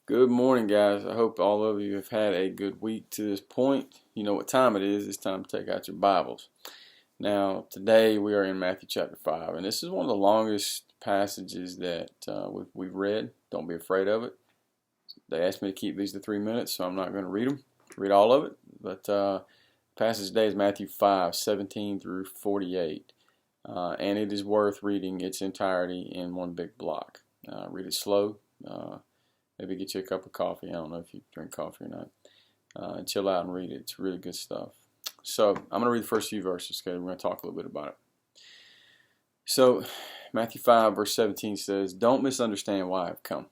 Good morning, guys. I hope all of you have had a good week to this point. You know what time it is. It's time to take out your Bibles. Now, today we are in Matthew chapter 5, and this is one of the longest passages that we've read. Don't be afraid of it. They asked me to keep these to 3 minutes, so I'm not going to read all of it. But passage today is Matthew 5:17 through 48, and it is worth reading its entirety in one big block. Read it slow. Maybe get you a cup of coffee. I don't know if you drink coffee or not. And chill out and read it. It's really good stuff. So I'm going to read the first few verses, okay? We're going to talk a little bit about it. So Matthew 5 verse 17 says, "Don't misunderstand why I've come.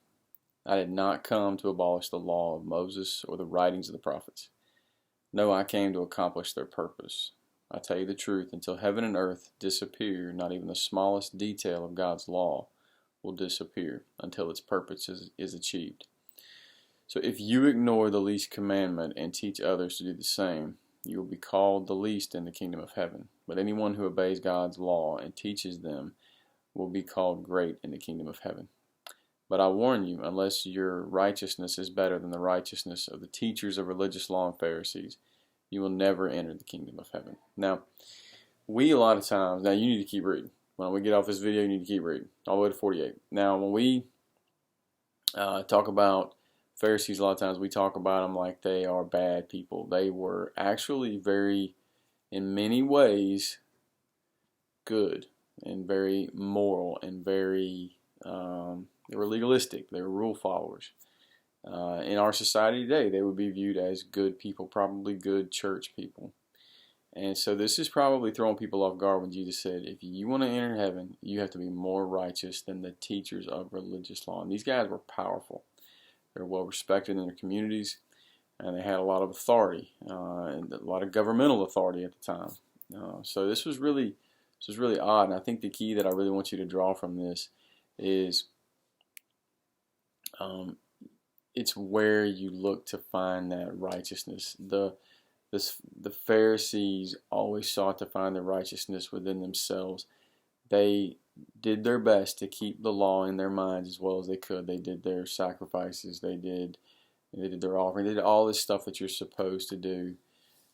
I did not come to abolish the law of Moses or the writings of the prophets. No, I came to accomplish their purpose. I tell you the truth, until heaven and earth disappear, not even the smallest detail of God's law will disappear until its purpose is achieved. So if you ignore the least commandment and teach others to do the same, you will be called the least in the kingdom of heaven. But anyone who obeys God's law and teaches them will be called great in the kingdom of heaven. But I warn you, unless your righteousness is better than the righteousness of the teachers of religious law and Pharisees, you will never enter the kingdom of heaven." Now, a lot of times, now you need to keep reading. When we get off this video, you need to keep reading, all the way to 48. Now, when we talk about Pharisees, a lot of times we talk about them like they are bad people. They were actually in many ways, good and very moral and they were legalistic. They were rule followers. In our society today, they would be viewed as good people, probably good church people. And so this is probably throwing people off guard when Jesus said, if you want to enter heaven, you have to be more righteous than the teachers of religious law. And these guys were powerful. They were well respected in their communities, and they had a lot of authority, and a lot of governmental authority at the time. So this was really odd. And I think the key that I really want you to draw from this is it's where you look to find that righteousness. The Pharisees always sought to find their righteousness within themselves. They did their best to keep the law in their minds as well as they could. They did their sacrifices. They did their offering. They did all this stuff that you're supposed to do.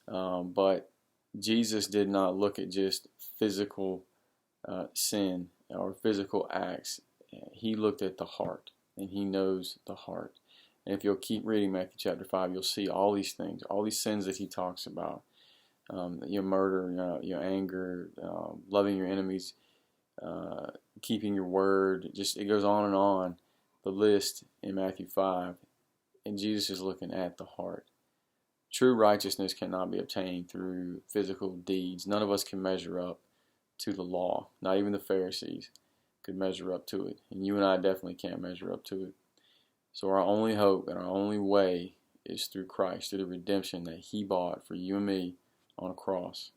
But Jesus did not look at just physical sin or physical acts. He looked at the heart, and he knows the heart. And if you'll keep reading Matthew chapter 5, you'll see all these things, all these sins that he talks about. Your murder, your anger, loving your enemies, keeping your word. It goes on, the list in Matthew 5. And Jesus is looking at the heart. True righteousness cannot be obtained through physical deeds. None of us can measure up to the law. Not even the Pharisees could measure up to it. And you and I definitely can't measure up to it. So our only hope and our only way is through Christ, through the redemption that he bought for you and me on a cross.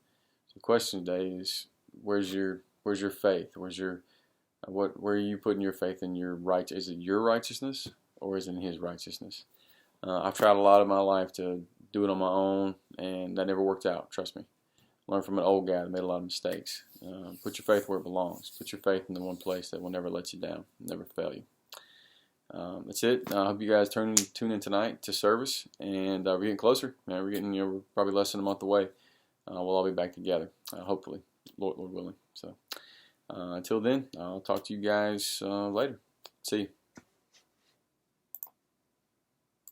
So the question today is, where's your faith? Where are you putting your faith in your right? Is it your righteousness or is it in his righteousness? I've tried a lot of my life to do it on my own, and that never worked out. Trust me. Learn from an old guy that made a lot of mistakes. Put your faith where it belongs. Put your faith in the one place that will never let you down, never fail you. That's it. I hope you guys tune in tonight to service, and we're getting closer. We're getting, we're probably less than a month away. We'll all be back together, hopefully, Lord willing. So until then, I'll talk to you guys later. See you.